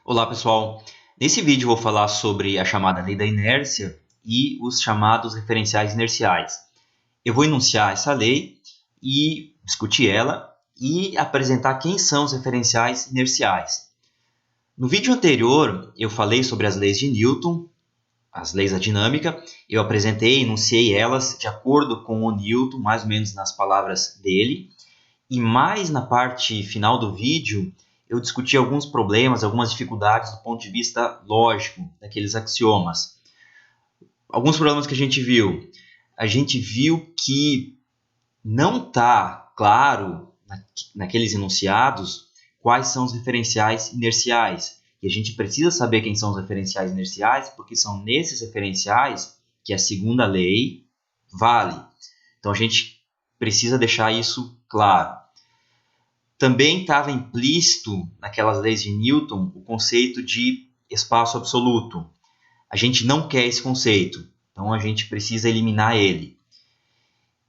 Olá pessoal, nesse vídeo eu vou falar sobre a chamada lei da inércia e os chamados referenciais inerciais. Eu vou enunciar essa lei e discutir ela e apresentar quem são os referenciais inerciais. No vídeo anterior eu falei sobre as leis de Newton, as leis da dinâmica, eu apresentei e enunciei elas de acordo com o Newton, mais ou menos nas palavras dele, e mais na parte final do vídeo eu discuti alguns problemas, algumas dificuldades do ponto de vista lógico daqueles axiomas. Alguns problemas que a gente viu que não está claro naqueles enunciados quais são os referenciais inerciais. E a gente precisa saber quem são os referenciais inerciais, porque são nesses referenciais que a segunda lei vale. Então a gente precisa deixar isso claro. Também estava implícito naquelas leis de Newton o conceito de espaço absoluto. A gente não quer esse conceito, então a gente precisa eliminar ele.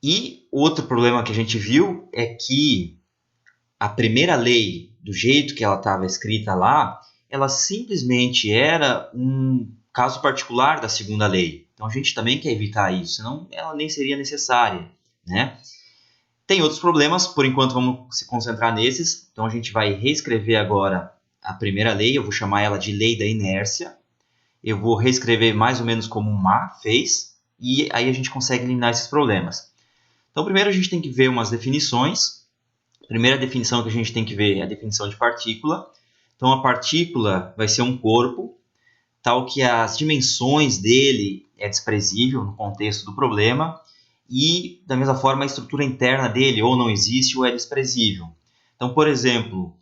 E outro problema que a gente viu é que a primeira lei, do jeito que ela estava escrita lá, ela simplesmente era um caso particular da segunda lei. Então a gente também quer evitar isso, senão ela nem seria necessária, né? Tem outros problemas, por enquanto vamos se concentrar nesses. Então a gente vai reescrever agora a primeira lei, eu vou chamar ela de lei da inércia. Eu vou reescrever mais ou menos como o Ma fez, e aí a gente consegue eliminar esses problemas. Então primeiro a gente tem que ver umas definições. A primeira definição que a gente tem que ver é a definição de partícula. Então a partícula vai ser um corpo, tal que as dimensões dele é desprezível no contexto do problema, e, da mesma forma, a estrutura interna dele ou não existe ou é desprezível. Então, por exemplo,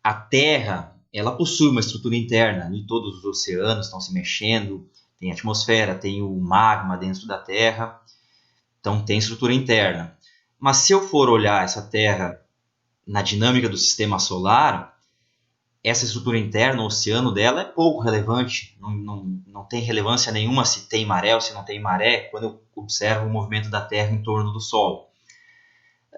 a Terra ela possui uma estrutura interna, e todos os oceanos estão se mexendo, tem atmosfera, tem o magma dentro da Terra, então tem estrutura interna. Mas se eu for olhar essa Terra na dinâmica do sistema solar, essa estrutura interna, o oceano dela é pouco relevante, não tem relevância nenhuma se tem maré ou se não tem maré, quando eu observo o movimento da Terra em torno do Sol.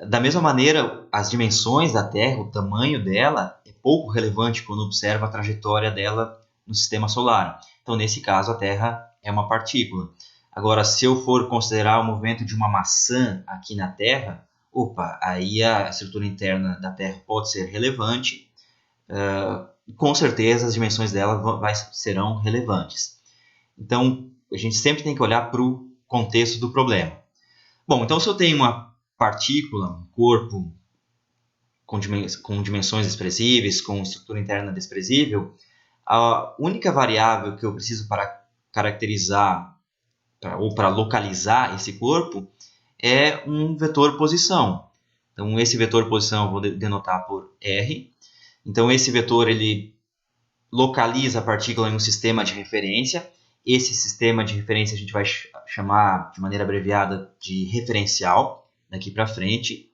Da mesma maneira, as dimensões da Terra, o tamanho dela, é pouco relevante quando eu observo a trajetória dela no sistema solar. Então, nesse caso, a Terra é uma partícula. Agora, se eu for considerar o movimento de uma maçã aqui na Terra, aí a estrutura interna da Terra pode ser relevante, com certeza as dimensões dela serão relevantes. Então, a gente sempre tem que olhar para o contexto do problema. Bom, então se eu tenho uma partícula, um corpo com dimensões desprezíveis, com estrutura interna desprezível, a única variável que eu preciso para caracterizar ou para localizar esse corpo é um vetor posição. Então, esse vetor posição eu vou denotar por R. Então, esse vetor ele localiza a partícula em um sistema de referência. Esse sistema de referência a gente vai chamar de maneira abreviada de referencial, daqui para frente.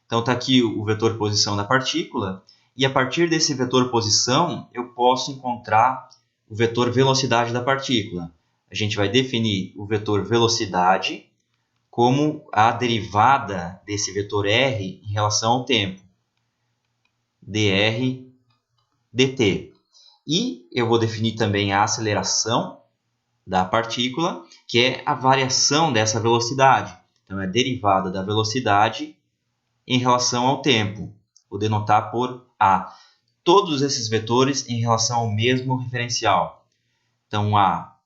Então, está aqui o vetor posição da partícula, e a partir desse vetor posição, eu posso encontrar o vetor velocidade da partícula. A gente vai definir o vetor velocidade como a derivada desse vetor r em relação ao tempo, dr dt. E eu vou definir também a aceleração da partícula, que é a variação dessa velocidade. Então, é a derivada da velocidade em relação ao tempo. Vou denotar por A. Todos esses vetores em relação ao mesmo referencial. Então, A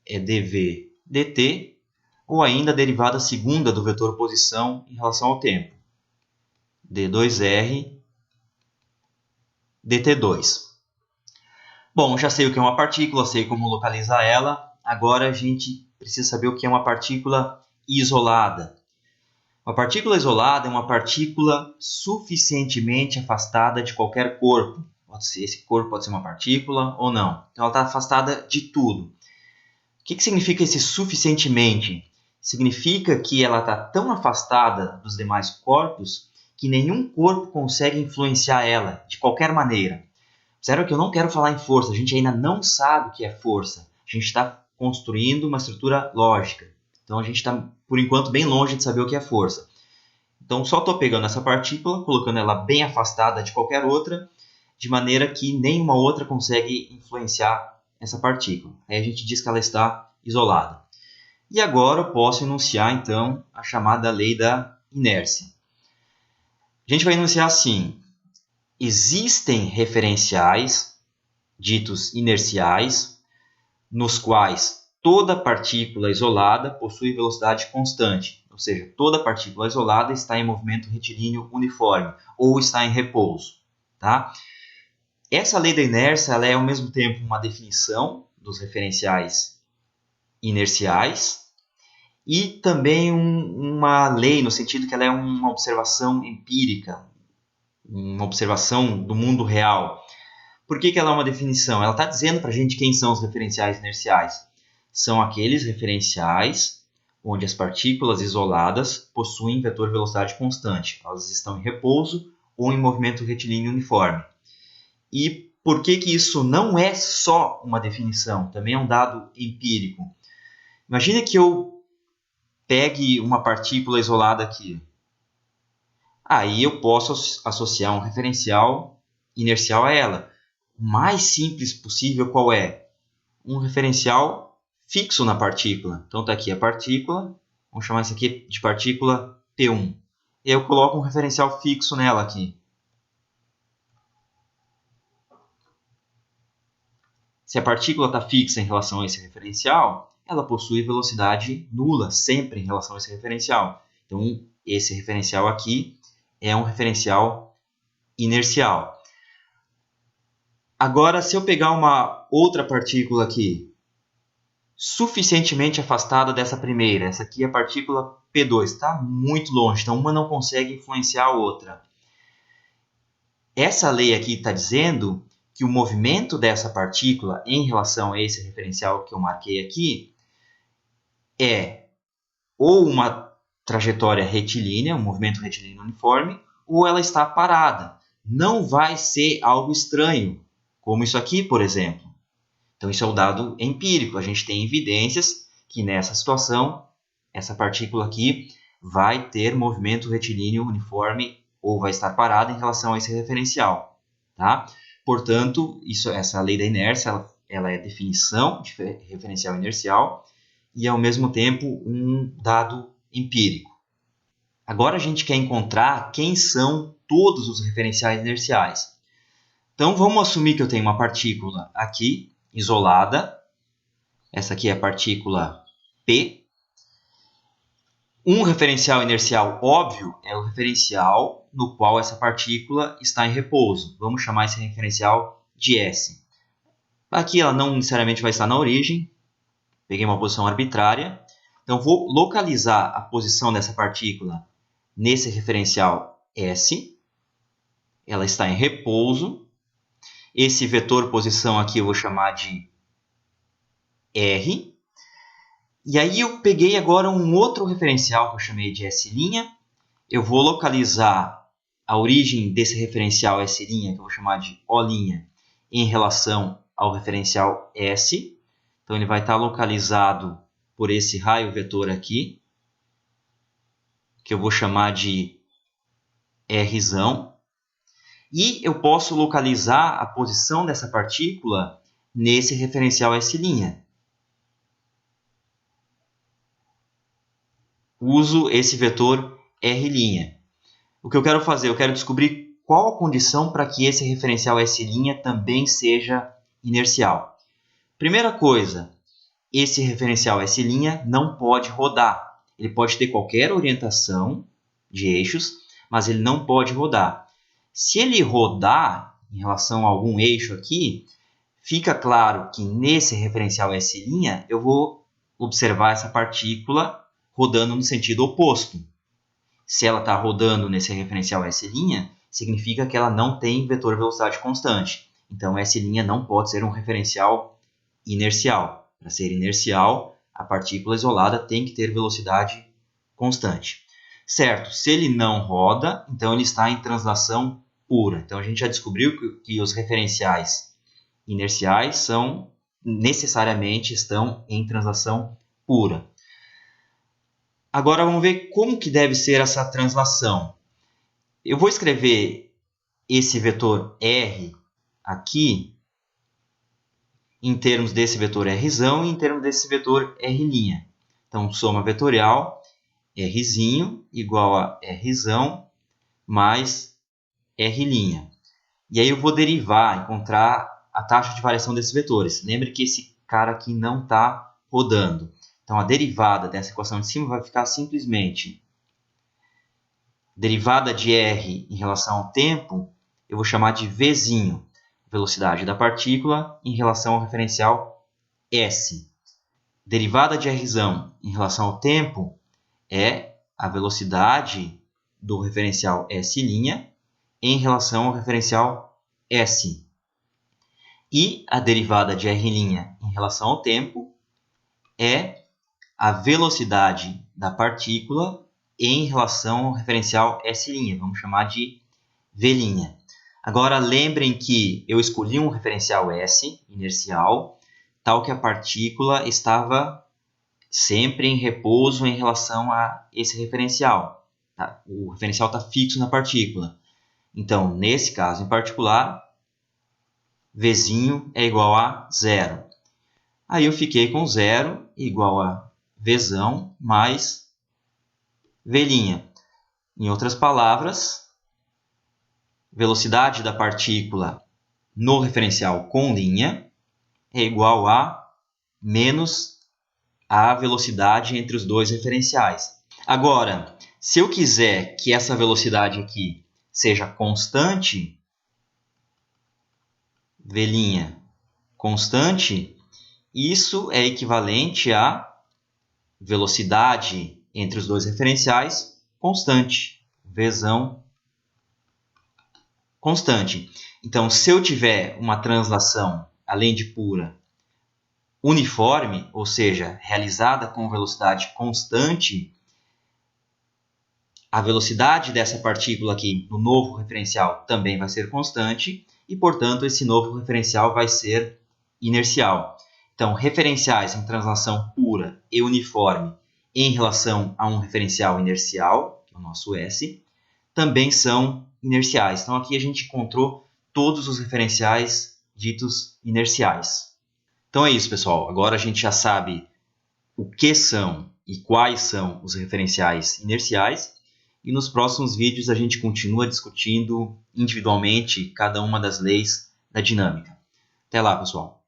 é dv dt, ou ainda a derivada segunda do vetor posição em relação ao tempo, d2r dt2. Bom, já sei o que é uma partícula, sei como localizar ela. Agora a gente precisa saber o que é uma partícula isolada. Uma partícula isolada é uma partícula suficientemente afastada de qualquer corpo. Esse corpo pode ser uma partícula ou não. Então ela está afastada de tudo. O que significa esse suficientemente? Significa que ela está tão afastada dos demais corpos que nenhum corpo consegue influenciar ela de qualquer maneira. Observa que eu não quero falar em força, a gente ainda não sabe o que é força. A gente está construindo uma estrutura lógica. Então a gente está, por enquanto, bem longe de saber o que é força. Então só estou pegando essa partícula, colocando ela bem afastada de qualquer outra, de maneira que nenhuma outra consegue influenciar essa partícula. Aí a gente diz que ela está isolada. E agora eu posso enunciar, então, a chamada lei da inércia. A gente vai enunciar assim: existem referenciais, ditos inerciais, nos quais toda partícula isolada possui velocidade constante, ou seja, toda partícula isolada está em movimento retilíneo uniforme ou está em repouso. Tá? Essa lei da inércia ela é ao mesmo tempo uma definição dos referenciais inerciais e também uma lei no sentido que ela é uma observação empírica, uma observação do mundo real. Por que ela é uma definição? Ela está dizendo para a gente quem são os referenciais inerciais. São aqueles referenciais onde as partículas isoladas possuem vetor velocidade constante. Elas estão em repouso ou em movimento retilíneo uniforme. E por que isso não é só uma definição? Também é um dado empírico. Imagine que eu pegue uma partícula isolada aqui. Aí eu posso associar um referencial inercial a ela. O mais simples possível qual é? Um referencial fixo na partícula. Então está aqui a partícula, vamos chamar isso aqui de partícula P1. E eu coloco um referencial fixo nela aqui. Se a partícula está fixa em relação a esse referencial, ela possui velocidade nula sempre em relação a esse referencial. Então esse referencial aqui é um referencial inercial. Agora, se eu pegar uma outra partícula aqui, suficientemente afastada dessa primeira, essa aqui é a partícula P2, está muito longe, então uma não consegue influenciar a outra. Essa lei aqui está dizendo que o movimento dessa partícula em relação a esse referencial que eu marquei aqui é ou uma trajetória retilínea, um movimento retilíneo uniforme, ou ela está parada. Não vai ser algo estranho, como isso aqui, por exemplo. Então, isso é o dado empírico. A gente tem evidências que nessa situação, essa partícula aqui vai ter movimento retilíneo uniforme ou vai estar parada em relação a esse referencial. Tá? Portanto, essa lei da inércia ela é definição de referencial inercial e, ao mesmo tempo, um dado empírico. Agora a gente quer encontrar quem são todos os referenciais inerciais. Então, vamos assumir que eu tenho uma partícula aqui, isolada. Essa aqui é a partícula P. Um referencial inercial óbvio é o referencial no qual essa partícula está em repouso. Vamos chamar esse referencial de S. Aqui ela não necessariamente vai estar na origem. Peguei uma posição arbitrária. Então, vou localizar a posição dessa partícula nesse referencial S. Ela está em repouso. Esse vetor posição aqui eu vou chamar de R. E aí eu peguei agora um outro referencial que eu chamei de S'. Eu vou localizar a origem desse referencial S', que eu vou chamar de O', em relação ao referencial S. Então ele vai estar localizado por esse raio vetor aqui, que eu vou chamar de R'. E eu posso localizar a posição dessa partícula nesse referencial S'. Uso esse vetor R'. O que eu quero fazer? Eu quero descobrir qual a condição para que esse referencial S' também seja inercial. Primeira coisa, esse referencial S' não pode rodar. Ele pode ter qualquer orientação de eixos, mas ele não pode rodar. Se ele rodar em relação a algum eixo aqui, fica claro que nesse referencial S' eu vou observar essa partícula rodando no sentido oposto. Se ela está rodando nesse referencial S', significa que ela não tem vetor velocidade constante. Então, S' não pode ser um referencial inercial. Para ser inercial, a partícula isolada tem que ter velocidade constante. Certo, se ele não roda, então ele está em translação pura. Então, a gente já descobriu que os referenciais inerciais necessariamente estão em translação pura. Agora vamos ver como que deve ser essa translação. Eu vou escrever esse vetor R aqui em termos desse vetor R e em termos desse vetor R'. Então, soma vetorial R' igual a R mais R'. E aí eu vou derivar, encontrar a taxa de variação desses vetores. Lembre que esse cara aqui não está rodando. Então, a derivada dessa equação de cima vai ficar simplesmente derivada de R em relação ao tempo, eu vou chamar de Vzinho, velocidade da partícula em relação ao referencial S. Derivada de R em relação ao tempo é a velocidade do referencial S' em relação ao referencial S. E a derivada de R' em relação ao tempo é a velocidade da partícula em relação ao referencial S'. Vamos chamar de V'. Agora, lembrem que eu escolhi um referencial S, inercial, tal que a partícula estava sempre em repouso em relação a esse referencial. Tá? O referencial está fixo na partícula. Então, nesse caso em particular, Vzinho é igual a 0. Aí eu fiquei com 0 igual a Vzão mais V'. Em outras palavras, velocidade da partícula no referencial com linha é igual a menos a velocidade entre os dois referenciais. Agora, se eu quiser que essa velocidade aqui seja constante, V' constante, isso é equivalente a velocidade entre os dois referenciais constante, Vzão constante. Então, se eu tiver uma translação, além de pura, uniforme, ou seja, realizada com velocidade constante, a velocidade dessa partícula aqui no novo referencial também vai ser constante e, portanto, esse novo referencial vai ser inercial. Então, referenciais em translação pura e uniforme em relação a um referencial inercial, que é o nosso S, também são inerciais. Então, aqui a gente encontrou todos os referenciais ditos inerciais. Então é isso, pessoal. Agora a gente já sabe o que são e quais são os referenciais inerciais. E nos próximos vídeos a gente continua discutindo individualmente cada uma das leis da dinâmica. Até lá, pessoal!